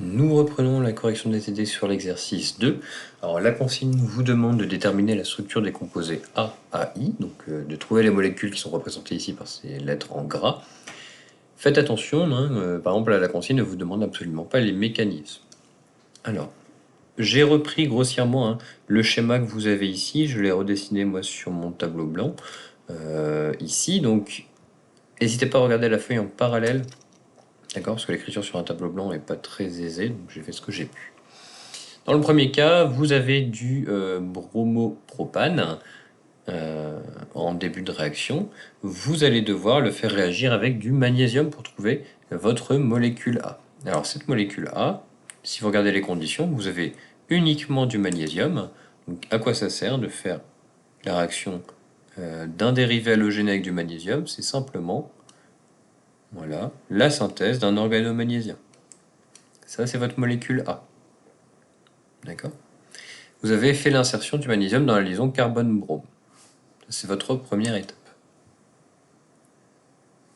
Nous reprenons la correction des TD sur l'exercice 2. Alors la consigne vous demande de déterminer la structure des composés A à I, donc de trouver les molécules qui sont représentées ici par ces lettres en gras. Faites attention, par exemple la consigne ne vous demande absolument pas les mécanismes. Alors, j'ai repris grossièrement le schéma que vous avez ici, je l'ai redessiné moi sur mon tableau blanc, ici, donc n'hésitez pas à regarder la feuille en parallèle. D'accord, parce que l'écriture sur un tableau blanc n'est pas très aisée, donc j'ai fait ce que j'ai pu. Dans le premier cas, vous avez du bromopropane en début de réaction. Vous allez devoir le faire réagir avec du magnésium pour trouver votre molécule A. Alors cette molécule A, si vous regardez les conditions, vous avez uniquement du magnésium. Donc à quoi ça sert de faire la réaction d'un dérivé halogéné avec du magnésium? C'est simplement voilà, la synthèse d'un organomagnésium. Ça, c'est votre molécule A. D'accord? Vous avez fait l'insertion du magnésium dans la liaison carbone-brome. C'est votre première étape.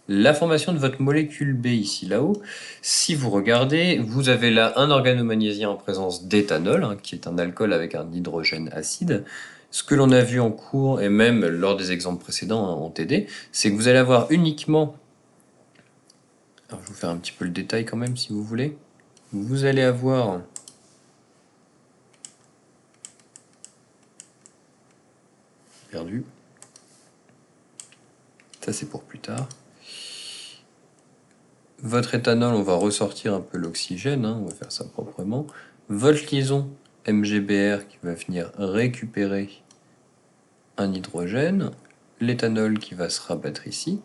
La formation de votre molécule B ici, là-haut, si vous regardez, vous avez là un organomagnésien en présence d'éthanol, qui est un alcool avec un hydrogène acide. Ce que l'on a vu en cours, et même lors des exemples précédents en TD, c'est que vous allez avoir uniquement... Alors, je vais vous faire un petit peu le détail quand même, si vous voulez. Vous allez avoir... Perdu. Ça, c'est pour plus tard. Votre éthanol, on va ressortir un peu l'oxygène, on va faire ça proprement. Votre liaison MGBr qui va venir récupérer un hydrogène. L'éthanol qui va se rabattre ici.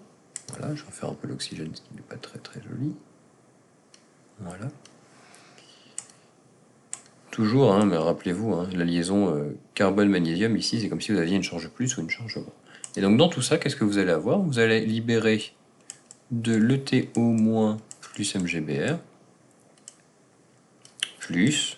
Voilà, je vais faire un peu l'oxygène, ce qui n'est pas très très joli. Voilà. Toujours, mais rappelez-vous, la liaison carbone-magnésium ici, c'est comme si vous aviez une charge plus ou une charge moins. Et donc dans tout ça, qu'est-ce que vous allez avoir? Vous allez libérer de l'ETO- plus MGBr plus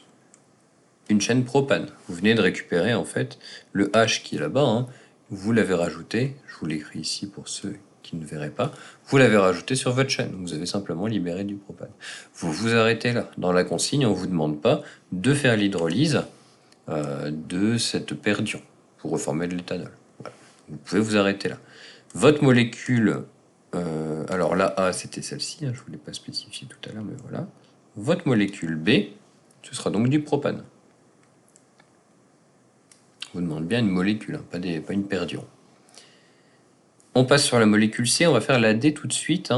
une chaîne propane. Vous venez de récupérer en fait le H qui est là-bas, vous l'avez rajouté, je vous l'écris ici pour ceux qui ne verraient pas, vous l'avez rajouté sur votre chaîne, vous avez simplement libéré du propane. Vous vous arrêtez là. Dans la consigne, on ne vous demande pas de faire l'hydrolyse de cette paire d'ions pour reformer de l'éthanol. Voilà. Vous pouvez vous arrêter là. Votre molécule, alors là A c'était celle-ci, je ne vous l'ai pas spécifié tout à l'heure, mais voilà. Votre molécule B, ce sera donc du propane. On vous demande bien une molécule, pas une paire d'ions. On passe sur la molécule C, on va faire la D tout de suite.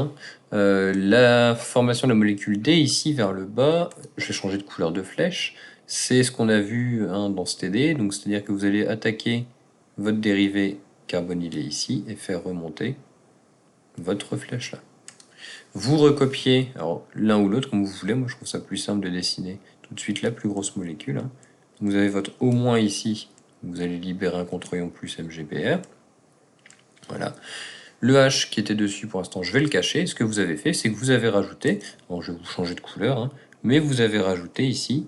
La formation de la molécule D, ici vers le bas, je vais changer de couleur de flèche, c'est ce qu'on a vu dans ce TD, donc c'est-à-dire que vous allez attaquer votre dérivé carbonylé ici et faire remonter votre flèche là. Vous recopiez l'un ou l'autre comme vous voulez, moi je trouve ça plus simple de dessiner tout de suite la plus grosse molécule. Vous avez votre au- ici, vous allez libérer un contre-ion plus MGBr. Voilà. Le H qui était dessus, pour l'instant, je vais le cacher. Ce que vous avez fait, c'est que vous avez rajouté, bon, je vais vous changer de couleur, mais vous avez rajouté ici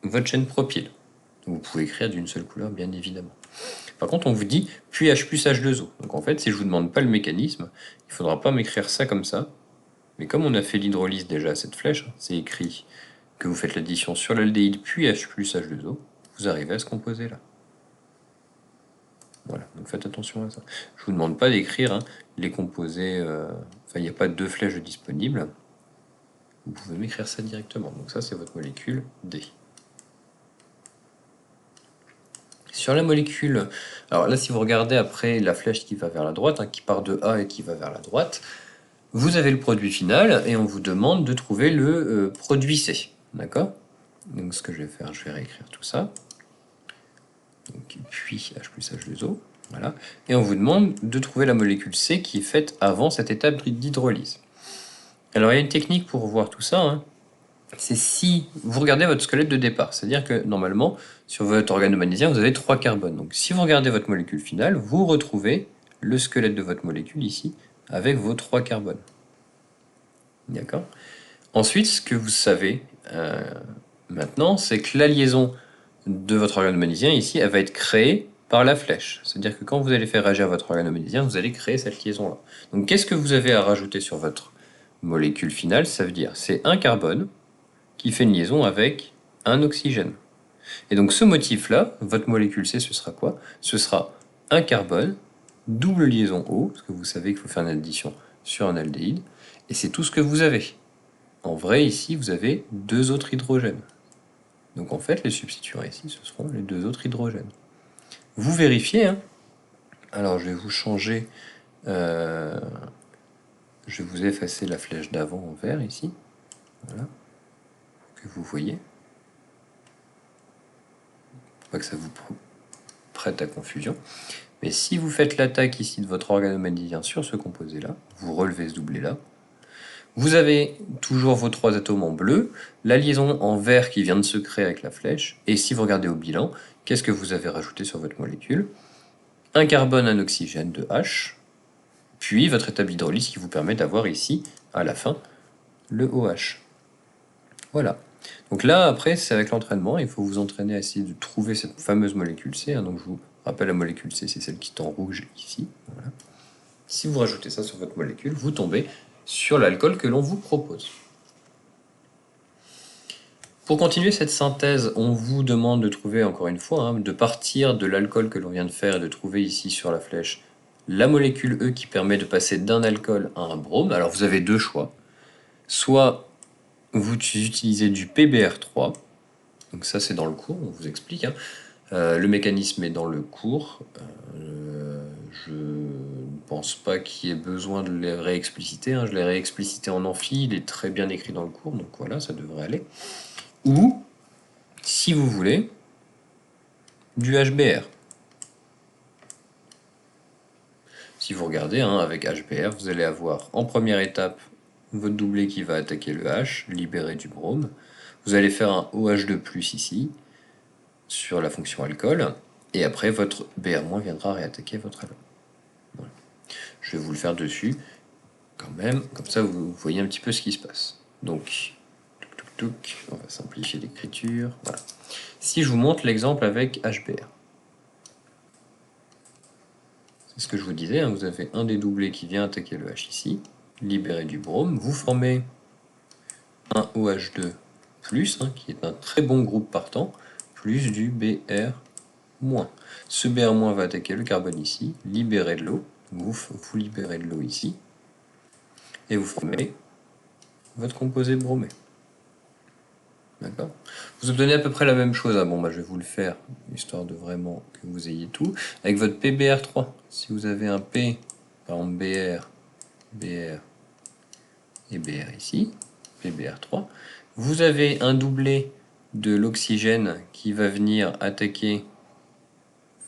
votre chaîne propyle. Vous pouvez écrire d'une seule couleur, bien évidemment. Par contre, on vous dit puis H plus H2O. Donc en fait, si je vous demande pas le mécanisme, il faudra pas m'écrire ça comme ça. Mais comme on a fait l'hydrolyse déjà à cette flèche, c'est écrit que vous faites l'addition sur l'aldéhyde puis H plus H2O, vous arrivez à ce composé là. Voilà, donc faites attention à ça. Je vous demande pas d'écrire les composés, il n'y a pas deux flèches disponibles. Vous pouvez m'écrire ça directement. Donc ça, c'est votre molécule D. Sur la molécule, alors là, si vous regardez après la flèche qui va vers la droite, qui part de A et qui va vers la droite, vous avez le produit final et on vous demande de trouver le produit C. D'accord? Donc ce que je vais faire, je vais réécrire tout ça. Donc, puis H plus H2O. Voilà. Et on vous demande de trouver la molécule C qui est faite avant cette étape d'hydrolyse. Alors il y a une technique pour voir tout ça. C'est si vous regardez votre squelette de départ. C'est-à-dire que normalement, sur votre organomagnésium, vous avez 3 carbones. Donc si vous regardez votre molécule finale, vous retrouvez le squelette de votre molécule ici, avec vos 3 carbones. D'accord? Ensuite, ce que vous savez maintenant, c'est que la liaison de votre organomagnésium ici, elle va être créée par la flèche. C'est-à-dire que quand vous allez faire réagir votre organomagnésium, vous allez créer cette liaison-là. Donc qu'est-ce que vous avez à rajouter sur votre molécule finale? Ça veut dire c'est un carbone qui fait une liaison avec un oxygène. Et donc ce motif-là, votre molécule C, ce sera quoi? Ce sera un carbone, double liaison O, parce que vous savez qu'il faut faire une addition sur un aldéhyde, et c'est tout ce que vous avez. En vrai, ici, vous avez 2 autres hydrogènes. Donc en fait, les substituants ici, ce seront les 2 autres hydrogènes. Vous vérifiez, hein. Alors je vais vous changer, je vais vous effacer la flèche d'avant en vert ici, voilà, que vous voyez. Pas que ça vous prête à confusion. Mais si vous faites l'attaque ici de votre organomédien sur ce composé-là, vous relevez ce doublé-là, vous avez toujours vos 3 atomes en bleu, la liaison en vert qui vient de se créer avec la flèche, et si vous regardez au bilan, qu'est-ce que vous avez rajouté sur votre molécule? Un carbone, un oxygène de H, puis votre état hydrolyse qui vous permet d'avoir ici, à la fin, le OH. Voilà. Donc là, après, c'est avec l'entraînement, il faut vous entraîner à essayer de trouver cette fameuse molécule C. Hein. Donc je vous rappelle, la molécule C, c'est celle qui est en rouge ici. Voilà. Si vous rajoutez ça sur votre molécule, vous tombez sur l'alcool que l'on vous propose. Pour continuer cette synthèse, on vous demande de trouver, encore une fois, hein, de partir de l'alcool que l'on vient de faire et de trouver ici sur la flèche la molécule E qui permet de passer d'un alcool à un brome. Alors vous avez 2 choix. Soit vous utilisez du PBr3, donc ça c'est dans le cours, on vous explique. Hein. Le mécanisme est dans le cours. Je ne pense pas qu'il y ait besoin de les réexpliciter. Hein. Je l'ai réexplicité en amphi, il est très bien écrit dans le cours, donc voilà, ça devrait aller. Ou, si vous voulez, du HBr. Si vous regardez, hein, avec HBr, vous allez avoir en première étape votre doublé qui va attaquer le H, libérer du brome. Vous allez faire un OH2+, ici, sur la fonction alcool, et après votre Br- viendra réattaquer votre alcool. Voilà. Je vais vous le faire dessus, quand même, comme ça vous voyez un petit peu ce qui se passe. Donc, on va simplifier l'écriture. Voilà. Si je vous montre l'exemple avec HBr, c'est ce que je vous disais, hein, vous avez un des doublés qui vient attaquer le H ici, libérer du brome, vous formez un OH2+, hein, qui est un très bon groupe partant, plus du Br-. Ce Br- va attaquer le carbone ici, libérer de l'eau, vous libérez de l'eau ici, et vous formez votre composé bromé. D'accord. Vous obtenez à peu près la même chose. Ah bon, bah, je vais vous le faire, histoire de vraiment que vous ayez tout. Avec votre PBr3, si vous avez un P, par exemple Br, Br et Br ici, PBr3, vous avez un doublé de l'oxygène qui va venir attaquer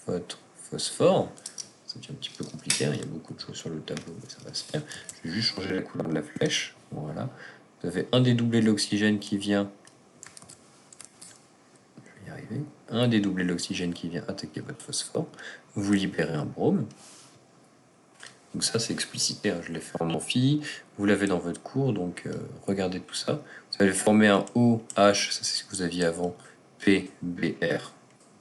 votre phosphore. Ça devient un petit peu compliqué, hein. Il y a beaucoup de choses sur le tableau, mais ça va se faire. Je vais juste changer la couleur de la flèche. Voilà. Vous avez un des doublés de l'oxygène qui vient. Je vais y arriver. Un des doublés de l'oxygène qui vient attaquer votre phosphore. Vous libérez un brome. Donc ça c'est explicité, hein. Je l'ai fait en amphi, vous l'avez dans votre cours, donc regardez tout ça. Vous allez former un OH, ça c'est ce que vous aviez avant, PBr2,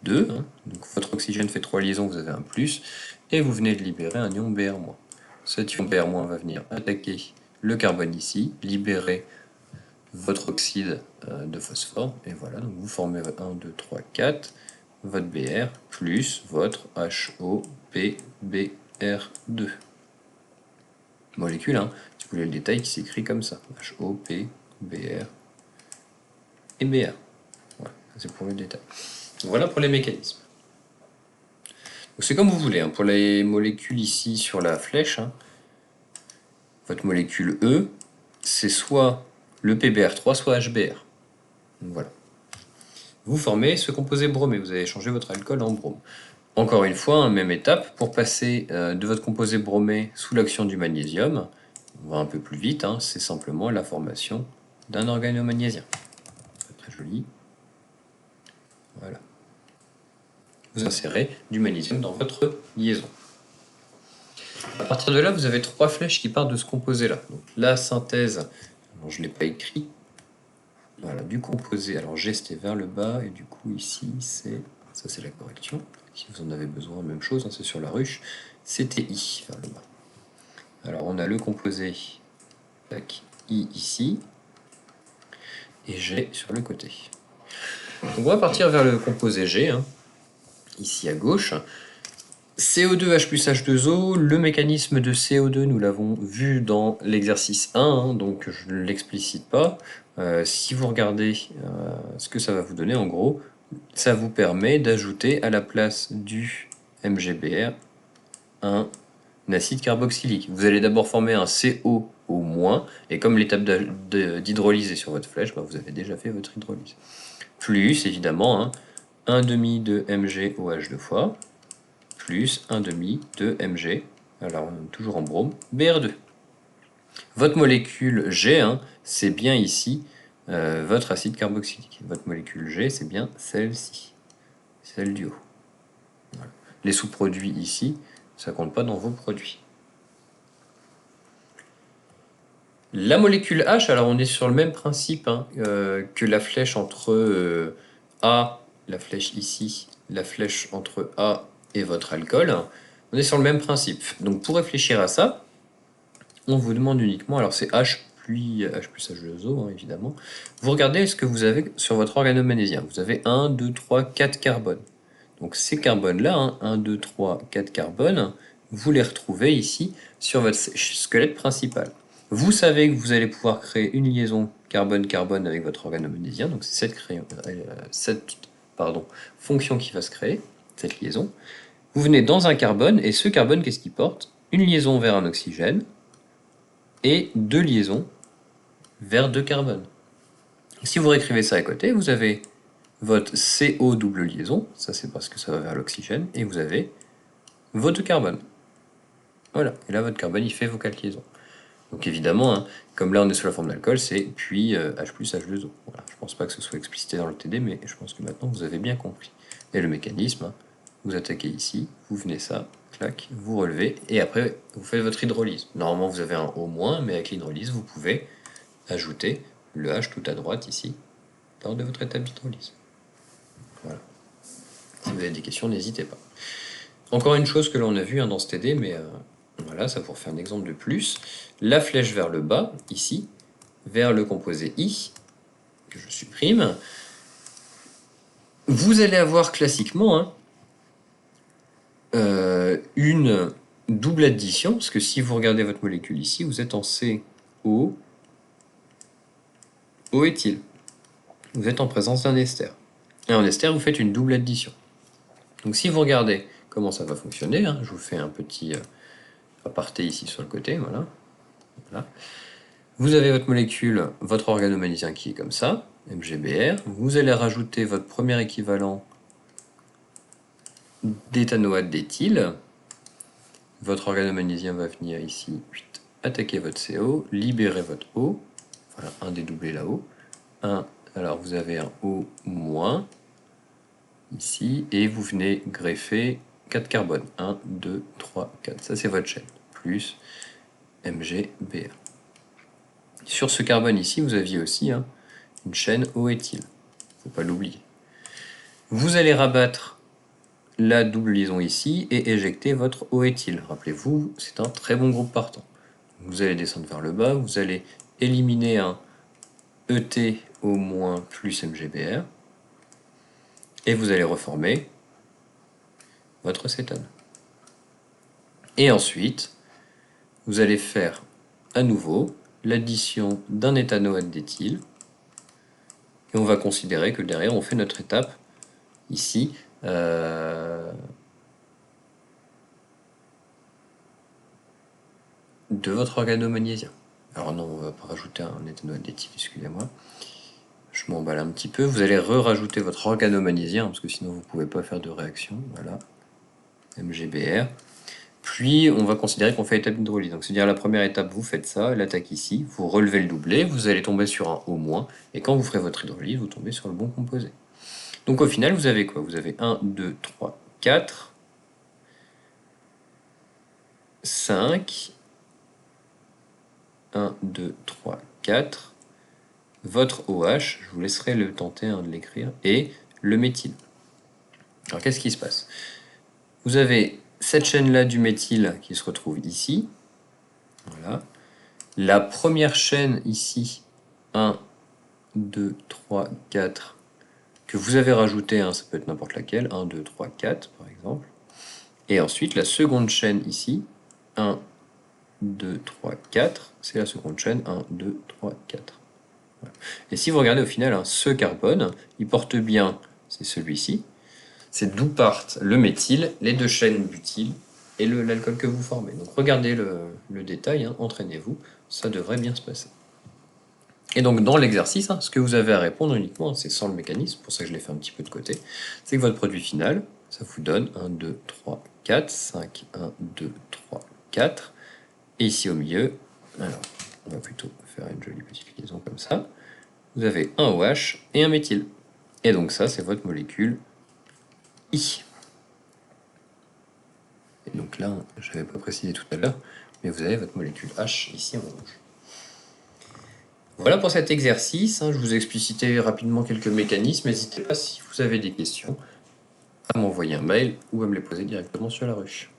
hein. Donc votre oxygène fait 3 liaisons, vous avez un plus, et vous venez de libérer un ion Br-. Cet ion Br- va venir attaquer le carbone ici, libérer votre oxyde de phosphore, et voilà, donc vous formez 1, 2, 3, 4, votre Br plus votre HOPBr2. Molécule, hein, si vous voulez le détail, qui s'écrit comme ça, HO, P, Br et Br. Voilà, c'est pour le détail. Voilà pour les mécanismes. C'est comme vous voulez, hein, pour les molécules ici sur la flèche, hein, votre molécule E, c'est soit le PBr3, soit HBr. Donc voilà. Vous formez ce composé bromé, vous allez changer votre alcool en brome. Encore une fois, hein, même étape, pour passer de votre composé bromé sous l'action du magnésium, on va un peu plus vite, hein, c'est simplement la formation d'un organomagnésium. Très joli. Voilà. Vous insérez du magnésium dans votre liaison. À partir de là, vous avez 3 flèches qui partent de ce composé-là. Donc la synthèse, alors je ne l'ai pas écrit, voilà, du composé. Alors G c'était vers le bas, et du coup ici, ça c'est la correction. Si vous en avez besoin, même chose, hein, c'est sur la ruche. C'était I vers le bas. Alors on a le composé I ici, et G sur le côté. Donc on va partir vers le composé G, hein, ici à gauche. CO2H plus H2O, le mécanisme de CO2, nous l'avons vu dans l'exercice 1, hein, donc je ne l'explicite pas. Si vous regardez ce que ça va vous donner, en gros, ça vous permet d'ajouter à la place du MgBr un acide carboxylique. Vous allez d'abord former un CO au moins, et comme l'étape d'hydrolyse est sur votre flèche, bah vous avez déjà fait votre hydrolyse. Plus, évidemment, hein, 1 demi de MgOH deux fois, plus 1 demi de Mg, alors on est toujours en brome, Br2. Votre molécule G, hein, c'est bien ici votre acide carboxylique. Votre molécule G, c'est bien celle-ci, celle du haut. Voilà. Les sous-produits ici, ça compte pas dans vos produits. La molécule H, alors on est sur le même principe hein, que la flèche entre A, la flèche ici, la flèche entre A et votre alcool. On est sur le même principe. Donc pour réfléchir à ça, on vous demande uniquement, alors c'est H puis H plus H2O hein, évidemment, vous regardez ce que vous avez sur votre organomagnésium. Vous avez 1, 2, 3, 4 carbones. Donc ces carbones-là, hein, 1, 2, 3, 4 carbones, vous les retrouvez ici sur votre squelette principal. Vous savez que vous allez pouvoir créer une liaison carbone-carbone avec votre organomagnésium, donc c'est cette fonction qui va se créer, cette liaison. Vous venez dans un carbone, et ce carbone, qu'est-ce qu'il porte? Une liaison vers un oxygène, et deux liaisons vers deux carbones. Si vous réécrivez ça à côté, vous avez votre CO double liaison, ça c'est parce que ça va vers l'oxygène, et vous avez vos deux carbones. Voilà, et là votre carbone il fait vos quatre liaisons. Donc évidemment, hein, comme là on est sous la forme d'alcool, c'est puis H plus H2O. Voilà, je pense pas que ce soit explicité dans le TD, mais je pense que maintenant vous avez bien compris. Et le mécanisme, hein, vous attaquez ici, vous venez ça, clac, vous relevez, et après vous faites votre hydrolyse. Normalement vous avez un O-, mais avec l'hydrolyse vous pouvez ajouter le H tout à droite ici, lors de votre étape d'hydrolyse. Voilà. Si vous avez des questions, n'hésitez pas. Encore une chose que l'on a vu hein, dans ce TD, mais voilà, ça vous refait un exemple de plus. La flèche vers le bas, ici, vers le composé I, que je supprime. Vous allez avoir classiquement hein, une double addition, parce que si vous regardez votre molécule ici, vous êtes en CO, O-éthyle. Vous êtes en présence d'un ester. Et en ester, vous faites une double addition. Donc si vous regardez comment ça va fonctionner, hein, je vous fais un petit aparté ici sur le côté, voilà. Voilà. Vous avez votre molécule, votre organomagnésium qui est comme ça, MgBr. Vous allez rajouter votre premier équivalent d'éthanoate d'éthyle. Votre organomagnésium va venir ici, attaquer votre CO, libérer votre O. Voilà, un dédoublé là-haut. Alors vous avez un O-, ici, et vous venez greffer 4 carbones. 1, 2, 3, 4. Ça, c'est votre chaîne. Plus MgBr. Sur ce carbone ici, vous aviez aussi hein, une chaîne O-éthyle. Faut pas l'oublier. Vous allez rabattre la double liaison ici et éjecter votre O-éthyle. Rappelez-vous, c'est un très bon groupe partant. Vous allez descendre vers le bas, vous allez éliminer un ET O- plus MgBr. Et vous allez reformer votre cétone. Et ensuite, vous allez faire à nouveau l'addition d'un éthanoate d'éthyle. Et on va considérer que derrière, on fait notre étape ici. De votre organomagnésium. Alors non, on va pas rajouter un éthanoate d'éthyle, excusez-moi. Je m'emballe un petit peu. Vous allez rajouter votre organomagnésium, parce que sinon vous ne pouvez pas faire de réaction. Voilà. MgBr. Puis on va considérer qu'on fait l'étape d'hydrolyse. Donc c'est-à-dire la première étape, vous faites ça, l'attaque ici, vous relevez le doublet, vous allez tomber sur un O-, et quand vous ferez votre hydrolyse, vous tombez sur le bon composé. Donc au final, vous avez quoi? Vous avez 1, 2, 3, 4, 5, 1, 2, 3, 4, votre OH, je vous laisserai le tenter hein, de l'écrire, et le méthyle. Alors qu'est-ce qui se passe? Vous avez cette chaîne-là du méthyle qui se retrouve ici. Voilà. La première chaîne ici, 1, 2, 3, 4, que vous avez rajouté, hein, ça peut être n'importe laquelle, 1, 2, 3, 4 par exemple. Et ensuite la seconde chaîne ici, 1, 2, 3, 4, c'est la seconde chaîne, 1, 2, 3, 4. Voilà. Et si vous regardez au final, hein, ce carbone, il porte bien, c'est celui-ci, c'est d'où partent le méthyle, les deux chaînes butyl et l'alcool que vous formez. Donc regardez le détail, hein, entraînez-vous, ça devrait bien se passer. Et donc dans l'exercice, hein, ce que vous avez à répondre uniquement, c'est sans le mécanisme, pour ça que je l'ai fait un petit peu de côté, c'est que votre produit final, ça vous donne 1, 2, 3, 4, 5, 1, 2, 3, 4. Et ici au milieu, alors on va plutôt faire une jolie petite liaison comme ça, vous avez un OH et un méthyle. Et donc ça, c'est votre molécule I. Et donc là, je n'avais pas précisé tout à l'heure, mais vous avez votre molécule H ici en rouge. Voilà pour cet exercice, hein, je vous ai explicité rapidement quelques mécanismes. N'hésitez pas, si vous avez des questions, à m'envoyer un mail ou à me les poser directement sur la rue.